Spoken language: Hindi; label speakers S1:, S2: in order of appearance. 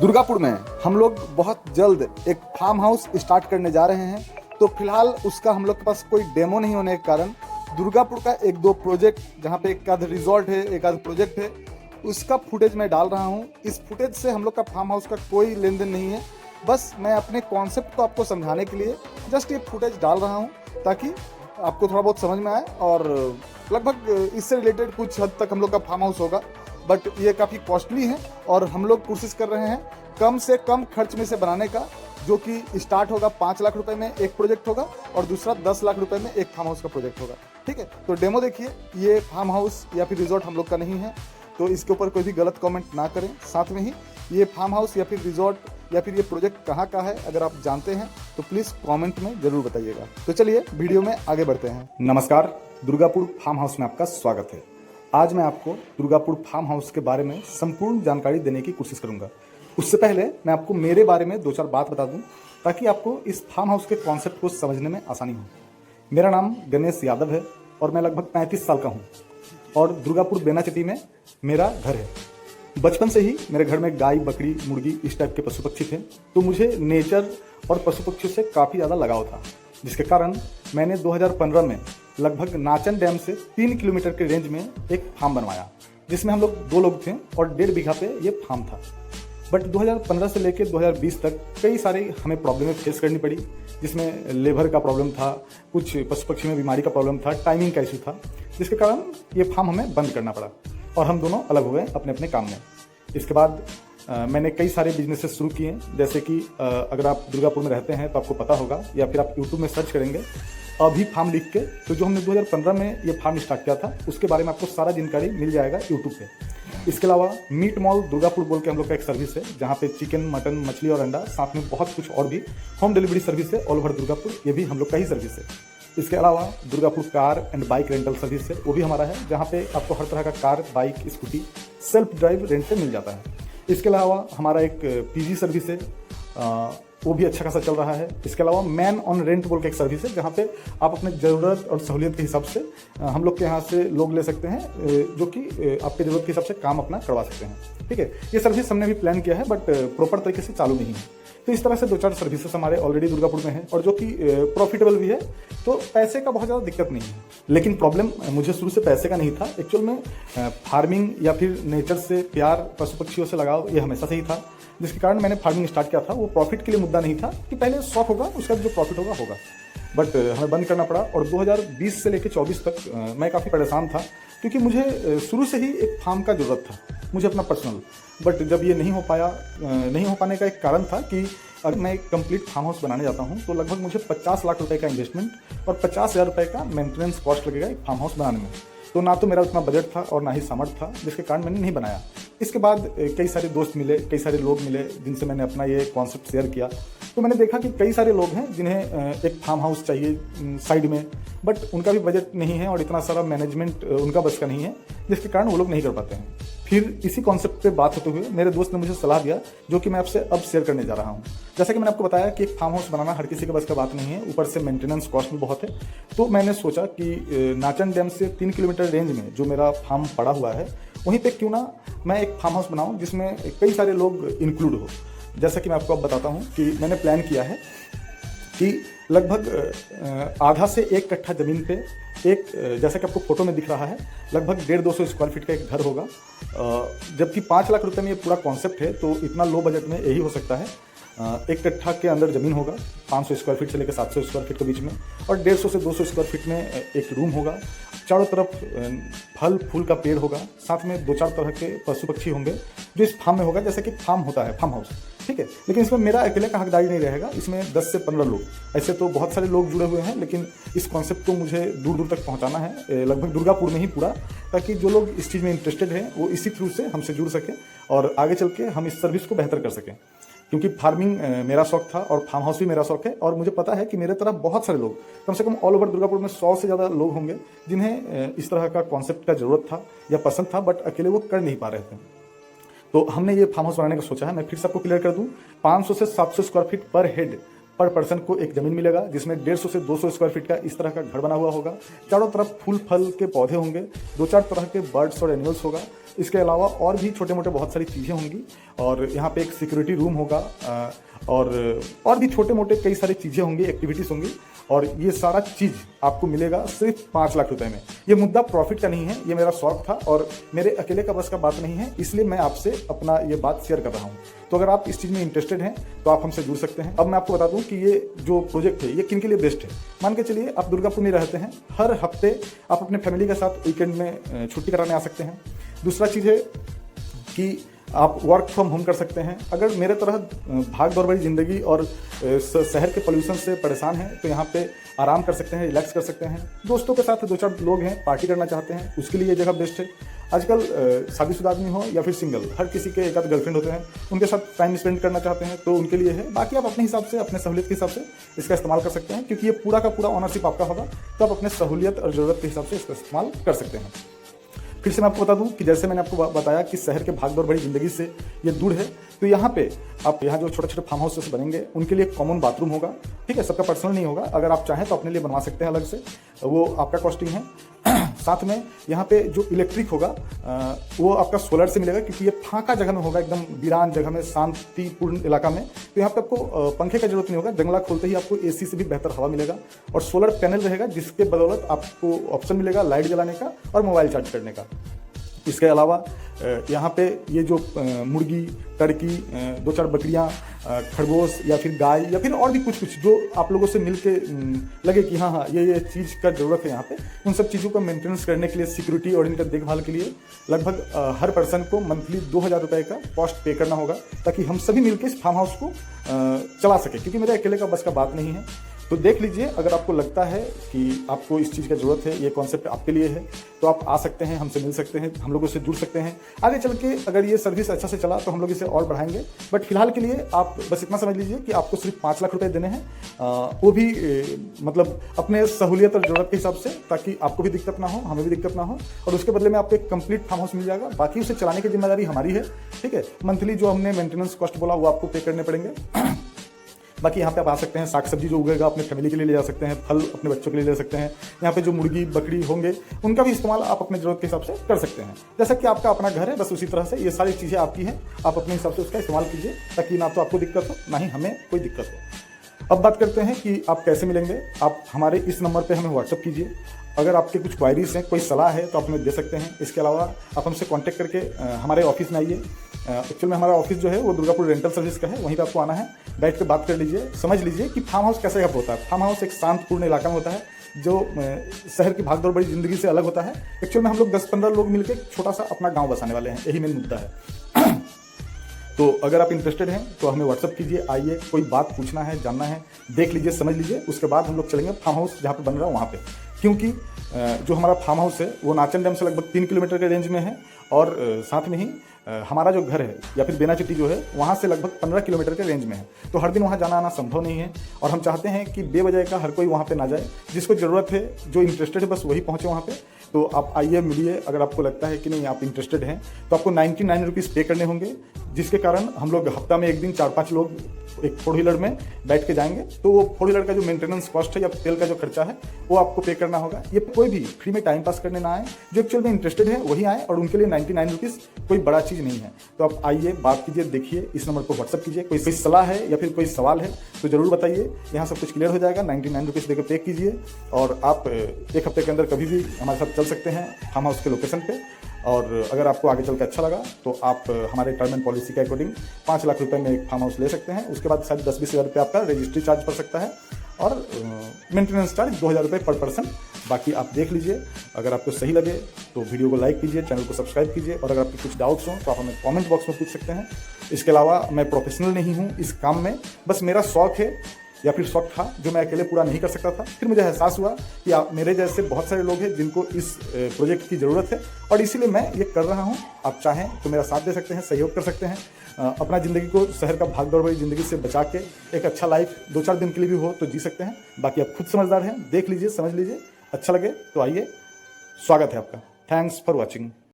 S1: दुर्गापुर में हम लोग बहुत जल्द एक फार्म हाउस स्टार्ट करने जा रहे हैं। तो फिलहाल उसका हम लोग के पास कोई डेमो नहीं होने के कारण दुर्गापुर का एक दो प्रोजेक्ट, जहाँ पे एक आध रिजॉर्ट है, एक आध प्रोजेक्ट है, उसका फुटेज मैं डाल रहा हूँ। इस फुटेज से हम लोग का फार्म हाउस का कोई लेन देन नहीं है, बस मैं अपने कॉन्सेप्ट को आपको समझाने के लिए जस्ट ये फुटेज डाल रहा हूँ ताकि आपको थोड़ा बहुत समझ में आए। और लगभग इससे रिलेटेड कुछ हद तक हम लोग का फार्म हाउस होगा, बट ये काफ़ी कॉस्टली है और हम लोग कोशिश कर रहे हैं कम से कम खर्च में से बनाने का, जो कि स्टार्ट होगा 5 लाख रुपए में एक प्रोजेक्ट होगा और दूसरा 10 लाख रुपए में एक फार्म हाउस का प्रोजेक्ट होगा। ठीक है, तो डेमो देखिए। ये फार्म हाउस या फिर रिजॉर्ट हम लोग का नहीं है, तो इसके ऊपर कोई भी गलत कमेंट ना करें। साथ में ही ये फार्म हाउस या फिर रिजॉर्ट या फिर ये प्रोजेक्ट कहाँ का है, अगर आप जानते हैं तो प्लीज़ कमेंट में ज़रूर बताइएगा। तो चलिए वीडियो में आगे बढ़ते हैं। नमस्कार, दुर्गापुर फार्म हाउस में आपका स्वागत है। आज मैं आपको दुर्गापुर फार्म हाउस के बारे में संपूर्ण जानकारी देने की कोशिश करूंगा। उससे पहले मैं आपको मेरे बारे में 2-4 बात बता दूं ताकि आपको इस फार्म हाउस के कॉन्सेप्ट को समझने में आसानी हो। मेरा नाम गणेश यादव है और मैं लगभग 35 साल का हूं और दुर्गापुर बेनाचट्टी में मेरा घर है। बचपन से ही मेरे घर में गाय, बकरी, मुर्गी इस टाइप के पशु पक्षी थे, तो मुझे नेचर और पशु पक्षियों से काफ़ी ज़्यादा लगाव था, जिसके कारण मैंने 2015 में लगभग नाचन डैम से 3 किलोमीटर के रेंज में एक फार्म बनवाया, जिसमें हम लोग 2 लोग थे और 1.5 बीघा पे ये फार्म था। बट 2015 से लेकर 2020 तक कई सारी हमें प्रॉब्लमें फेस करनी पड़ी, जिसमें लेबर का प्रॉब्लम था, कुछ पशु पक्षी में बीमारी का प्रॉब्लम था, टाइमिंग का इशू था, जिसके कारण ये फार्म हमें बंद करना पड़ा और हम दोनों अलग हो गए अपने अपने काम में। इसके बाद मैंने कई सारे बिजनेसेस शुरू किए, जैसे कि अगर आप दुर्गापुर में रहते हैं तो आपको पता होगा, या फिर आप यूट्यूब में सर्च करेंगे अभी फार्म लिख के, तो जो हमने 2015 में ये फार्म स्टार्ट किया था उसके बारे में आपको सारा जानकारी मिल जाएगा यूट्यूब पे। इसके अलावा मीट मॉल दुर्गापुर बोल के हम लोग का एक सर्विस है, जहाँ पे चिकन, मटन, मछली और अंडा, साथ में बहुत कुछ और भी होम डिलीवरी सर्विस है ऑल ओवर दुर्गापुर, ये भी हम लोग का ही सर्विस है। इसके अलावा Durgapur car and bike rental service है, वो भी हमारा है, जहाँ पे आपको हर तरह का car, bike, scooty self drive rent पे मिल जाता है। इसके अलावा हमारा एक पीजी सर्विस है, वो भी अच्छा खासा चल रहा है। इसके अलावा मैन ऑन रेंट बोल के एक सर्विस है, जहाँ पे आप अपने ज़रूरत और सहूलियत के हिसाब से हम लोग के यहाँ से लोग ले सकते हैं, जो कि आपके ज़रूरत के हिसाब से काम अपना करवा सकते हैं। ठीक है, ये सर्विस हमने भी प्लान किया है, बट प्रॉपर तरीके से चालू नहीं है। तो इस तरह से 2-4 सर्विसेज हमारे ऑलरेडी दुर्गापुर में हैं और जो कि प्रॉफिटेबल भी है, तो पैसे का बहुत ज़्यादा दिक्कत नहीं है। लेकिन प्रॉब्लम मुझे शुरू से पैसे का नहीं था। एक्चुअल में फार्मिंग या फिर नेचर से प्यार, पशु पक्षियों से लगाव, ये हमेशा से ही था, जिसके कारण मैंने फार्मिंग स्टार्ट किया था। वो प्रॉफिट के लिए मुद्दा नहीं था कि पहले शौक होगा, उसका जो प्रॉफिट होगा होगा, बट हमें बंद करना पड़ा। और 2020 से लेकर 24 तक मैं काफ़ी परेशान था, क्योंकि मुझे शुरू से ही एक फार्म का ज़रूरत था, मुझे अपना पर्सनल। बट जब ये नहीं हो पाने का एक कारण था कि अगर मैं एक कंप्लीट फार्म हाउस बनाने जाता हूँ तो लगभग मुझे 50 लाख रुपए का इन्वेस्टमेंट और 50,000 रुपये का मेंटेनेंस कॉस्ट लगेगा एक फार्म हाउस बनाने में। तो ना तो मेरा उतना बजट था और ना ही सामर्थ्य था, जिसके कारण मैंने नहीं बनाया। इसके बाद कई सारे दोस्त मिले, कई सारे लोग मिले, जिनसे मैंने अपना ये कॉन्सेप्ट शेयर किया। तो मैंने देखा कि कई सारे लोग हैं जिन्हें एक फार्म हाउस चाहिए साइड में, बट उनका भी बजट नहीं है और इतना सारा मैनेजमेंट उनका बस का नहीं है, जिसके कारण वो लोग नहीं कर पाते हैं। फिर इसी कॉन्सेप्ट पे बात होते हुए मेरे दोस्त ने मुझे सलाह दिया, जो कि मैं आपसे अब शेयर करने जा रहा हूँ। जैसा कि मैंने आपको बताया कि एक फार्म हाउस बनाना हर किसी के बस का बात नहीं है, ऊपर से मेंटेनेंस कॉस्ट भी बहुत है। तो मैंने सोचा कि नाचन डैम से 3 किलोमीटर रेंज में जो मेरा फार्म पड़ा हुआ है, वहीं पे क्यों ना मैं एक फार्म हाउस बनाऊं जिसमें कई सारे लोग इंक्लूड हो। जैसा कि मैं आपको अब बताता हूँ कि मैंने प्लान किया है कि लगभग आधा से 1 कट्ठा ज़मीन पे एक, जैसा कि आपको फोटो में दिख रहा है, लगभग 150-200 स्क्वायर फीट का एक घर होगा। जबकि 5 लाख रुपए में ये पूरा कॉन्सेप्ट है, तो इतना लो बजट में यही हो सकता है। 1 कट्ठा के अंदर ज़मीन होगा, 500 स्क्वायर फीट से लेकर 700 स्क्वायर फीट के बीच में, और 150 से 200 स्क्वायर फीट में एक रूम होगा। चारों तरफ फल फूल का पेड़ होगा, साथ में 2-4 तरह के पशु पक्षी होंगे, जो इस फार्म में होगा, जैसे कि फार्म होता है फार्म हाउस। ठीक है, लेकिन इसमें मेरा अकेले का हकदारी नहीं रहेगा, इसमें 10 से 15 लोग, ऐसे तो बहुत सारे लोग जुड़े हुए हैं, लेकिन इस कॉन्सेप्ट को मुझे दूर दूर तक पहुंचाना है, लगभग दुर्गापुर में ही पूरा, ताकि जो लोग इस चीज़ में इंटरेस्टेड हैं वो इसी थ्रू से हमसे जुड़ सकें और आगे चल के हम इस सर्विस को बेहतर कर सकें। क्योंकि फार्मिंग मेरा शौक था और फार्म हाउस भी मेरा शौक है, और मुझे पता है कि मेरे तरफ बहुत सारे लोग, कम से कम ऑल ओवर दुर्गापुर में 100 से ज़्यादा लोग होंगे, जिन्हें इस तरह का कॉन्सेप्ट का ज़रूरत था या पसंद था, बट अकेले वो कर नहीं पा रहे थे। तो हमने ये फार्म हाउस बनाने का सोचा है। मैं फिर से आपको क्लियर कर दूं, 500 से 700 स्क्वायर फीट पर हेड पर पर्सन को एक ज़मीन मिलेगा जिसमें 150 से 200 स्क्वायर फीट का इस तरह का घर बना हुआ होगा। चारों तरफ फूल फल के पौधे होंगे, 2-4 तरह के बर्ड्स और एनिमल्स होगा। इसके अलावा और भी छोटे मोटे बहुत सारी चीज़ें होंगी और यहाँ पे एक सिक्योरिटी रूम होगा और भी छोटे मोटे कई सारी चीज़ें होंगी, एक्टिविटीज़ होंगी और ये सारा चीज़ आपको मिलेगा सिर्फ 5 लाख रुपए में। ये मुद्दा प्रॉफिट का नहीं है, ये मेरा शौक था और मेरे अकेले का बस का बात नहीं है, इसलिए मैं आपसे अपना ये बात शेयर कर रहा हूँ। तो अगर आप इस चीज़ में इंटरेस्टेड हैं तो आप हमसे जुड़ सकते हैं। अब मैं आपको बता दूं कि ये जो प्रोजेक्ट है ये किन के लिए बेस्ट है। मान के चलिए आप दुर्गापुर में रहते हैं, हर हफ्ते आप अपने फैमिली के साथ वीकेंड में छुट्टी कराने आ सकते हैं। दूसरा चीज़ है कि आप वर्क फ्रॉम होम कर सकते हैं। अगर मेरे तरह भाग दौड़ भरी ज़िंदगी और शहर के पोल्यूशन से परेशान हैं तो यहाँ पे आराम कर सकते हैं, रिलैक्स कर सकते हैं। दोस्तों के साथ 2-4 लोग हैं, पार्टी करना चाहते हैं, उसके लिए ये जगह बेस्ट है। आजकल शादीशुदा आदमी हो या फिर सिंगल, हर किसी के एक आध गर्लफ्रेंड होते हैं, उनके साथ टाइम स्पेंड करना चाहते हैं तो उनके लिए है। बाकी आप अपने हिसाब से, अपने सहूलियत के हिसाब से इसका इस्तेमाल कर सकते हैं, क्योंकि ये पूरा का पूरा ऑनरशिप आपका होगा, तो आप अपने सहूलियत और ज़रूरत के हिसाब से इसका इस्तेमाल कर सकते हैं। फिर से मैं आपको बता दूं कि जैसे मैंने आपको बताया कि शहर के भागदौड़ भरी ज़िंदगी से ये दूर है, तो यहाँ पे आप यहाँ जो छोटे छोटे फार्म हाउसेस बनेंगे उनके लिए कॉमन बाथरूम होगा। ठीक है, सबका पर्सनल नहीं होगा, अगर आप चाहें तो अपने लिए बनवा सकते हैं अलग से, वो आपका कॉस्टिंग है। साथ में यहाँ पे जो इलेक्ट्रिक होगा वो आपका सोलर से मिलेगा, क्योंकि ये फांका जगह में होगा, एकदम वीरान जगह में, शांतिपूर्ण इलाका में। तो यहाँ पे आपको पंखे का जरूरत नहीं होगा, जंगला खोलते ही आपको एसी से भी बेहतर हवा मिलेगा और सोलर पैनल रहेगा जिसके बदौलत आपको ऑप्शन मिलेगा लाइट जलाने का और मोबाइल चार्ज करने का। इसके अलावा यहाँ पे ये जो मुर्गी, टर्की, 2-4 बकरियाँ, खरगोश या फिर गाय या फिर और भी कुछ जो आप लोगों से मिल के लगे कि हाँ ये चीज़ का ज़रूरत है यहाँ पे, उन सब चीज़ों का मेंटेनेंस करने के लिए, सिक्योरिटी और इनका देखभाल के लिए लगभग हर पर्सन को मंथली 2000 रुपये का कॉस्ट पे करना होगा, ताकि हम सभी मिलकर इस फार्म हाउस को चला सकें, क्योंकि मेरे अकेले का बस का बात नहीं है। तो देख लीजिए, अगर आपको लगता है कि आपको इस चीज़ की ज़रूरत है, ये कॉन्सेप्ट आपके लिए है, तो आप आ सकते हैं, हमसे मिल सकते हैं, हम लोगों से जुड़ सकते हैं। आगे चल के अगर ये सर्विस अच्छा से चला तो हम लोग इसे और बढ़ाएंगे, बट फिलहाल के लिए आप बस इतना समझ लीजिए कि आपको सिर्फ 5 लाख रुपए देने हैं, वो भी मतलब अपने सहूलियत और ज़रूरत के हिसाब से, ताकि आपको भी दिक्कत ना हो, हमें भी दिक्कत ना हो, और उसके बदले में आपको एक कंप्लीट फार्म हाउस मिल जाएगा। बाकी उसे चलाने की जिम्मेदारी हमारी है। ठीक है, मंथली जो हमने मेंटेनेंस कॉस्ट बोला वो आपको पे करने पड़ेंगे। बाकी यहाँ पे आप आ सकते हैं, साग सब्जी जो उगेगा अपने फैमिली के लिए ले जा सकते हैं, फल अपने बच्चों के लिए ले सकते हैं। यहाँ पे जो मुर्गी बकरी होंगे उनका भी इस्तेमाल आप अपने ज़रूरत के हिसाब से कर सकते हैं। जैसा कि आपका अपना घर है, बस उसी तरह से ये सारी चीज़ें आपकी हैं, आप अपने हिसाब से उसका इस्तेमाल कीजिए, ताकि ना तो आपको दिक्कत हो ना ही हमें कोई दिक्कत हो। अब बात करते हैं कि आप कैसे मिलेंगे। आप हमारे इस नंबर पर हमें व्हाट्सअप कीजिए। अगर आपके कुछ क्वायरीज हैं, कोई सलाह है तो आप हमें दे सकते हैं। इसके अलावा आप हमसे कांटेक्ट करके हमारे ऑफिस में आइए। एक्चुअल में हमारा ऑफिस जो है वो दुर्गापुर रेंटल सर्विस का है, वहीं पे आपको आना है, बैठ के बात कर लीजिए, समझ लीजिए कि फार्म हाउस कैसे होता है। फार्म हाउस एक शांतपूर्ण इलाका में होता है जो शहर की भागदौड़ बड़ी ज़िंदगी से अलग होता है। एक्चुअल में हम लोग 10-15 लोग मिलकर छोटा सा अपना गाँव बसाने वाले हैं, यही मेन मुद्दा है। तो अगर आप इंटरेस्टेड हैं तो हमें व्हाट्सअप कीजिए, आइए, कोई बात पूछना है, जानना है, देख लीजिए, समझ लीजिए, उसके बाद हम लोग चलेंगे फार्म हाउस जहाँ पे बन रहा है वहाँ पे। क्योंकि जो हमारा फार्म हाउस है वो नाचन डैम से लगभग 3 किलोमीटर के रेंज में है और साथ में ही हमारा जो घर है या फिर बेनाचिट्टी जो है वहाँ से लगभग 15 किलोमीटर के रेंज में है। तो हर दिन वहाँ जाना आना संभव नहीं है और हम चाहते हैं कि बेवजह का हर कोई वहाँ पे ना जाए, जिसको ज़रूरत है, जो इंटरेस्टेड है, बस वही पहुँचे वहाँ पे। तो आप आइए, मिलिए। अगर आपको लगता है कि नहीं आप इंटरेस्टेड हैं तो आपको 99 रुपीज़ पे करने होंगे, जिसके कारण हम लोग हफ्ता में एक दिन 4-5 लोग एक 4 व्हीलर में बैठ के जाएंगे। तो वो 4 व्हीलर का जो मेंटेनेंस कॉस्ट है या तेल का जो खर्चा है वो आपको पे करना होगा। ये कोई भी फ्री में टाइम पास करने ना आए, जो एक्चुअल में इंटरेस्टेड है वही आए, और उनके लिए 99 रुपीज़ कोई बड़ा चीज़ नहीं है। तो आप आइए, बात कीजिए, देखिए, इस नंबर पर व्हाट्सअप कीजिए। कोई सलाह है या फिर कोई सवाल है तो ज़रूर बताइए, यहाँ सब कुछ क्लियर हो जाएगा। 99 रुपीज़ देकर पे कीजिए और आप एक हफ्ते के अंदर कभी भी हमारे साथ चल सकते हैं फार्म हाउस के लोकेशन पे। और अगर आपको आगे चल के अच्छा लगा तो आप हमारे टर्म एंड पॉलिसी के अकॉर्डिंग 5 लाख रुपए में एक फार्म हाउस ले सकते हैं। उसके बाद शायद 10-20 हज़ार रुपये आपका रजिस्ट्री चार्ज पड़ सकता है और मेंटेनेंस चार्ज 2000 रुपये पर पर्सन। बाकी आप देख लीजिए, अगर आपको सही लगे तो वीडियो को लाइक कीजिए, चैनल को सब्सक्राइब कीजिए, और अगर आपके कुछ डाउट्स हों तो आप हमें कमेंट बॉक्स में पूछ सकते हैं। इसके अलावा मैं प्रोफेशनल नहीं हूँ इस काम में, बस मेरा शौक है या फिर शौक था जो मैं अकेले पूरा नहीं कर सकता था। फिर मुझे एहसास हुआ कि मेरे जैसे बहुत सारे लोग हैं जिनको इस प्रोजेक्ट की ज़रूरत है और इसीलिए मैं ये कर रहा हूँ। आप चाहें तो मेरा साथ दे सकते हैं, सहयोग कर सकते हैं, अपना ज़िंदगी को शहर का भागदौड़ भरी ज़िंदगी से बचा के एक अच्छा लाइफ 2-4 दिन के लिए भी हो तो जी सकते हैं। बाकी आप खुद समझदार हैं, देख लीजिए, समझ लीजिए, अच्छा लगे तो आइए, स्वागत है आपका। Thanks for watching.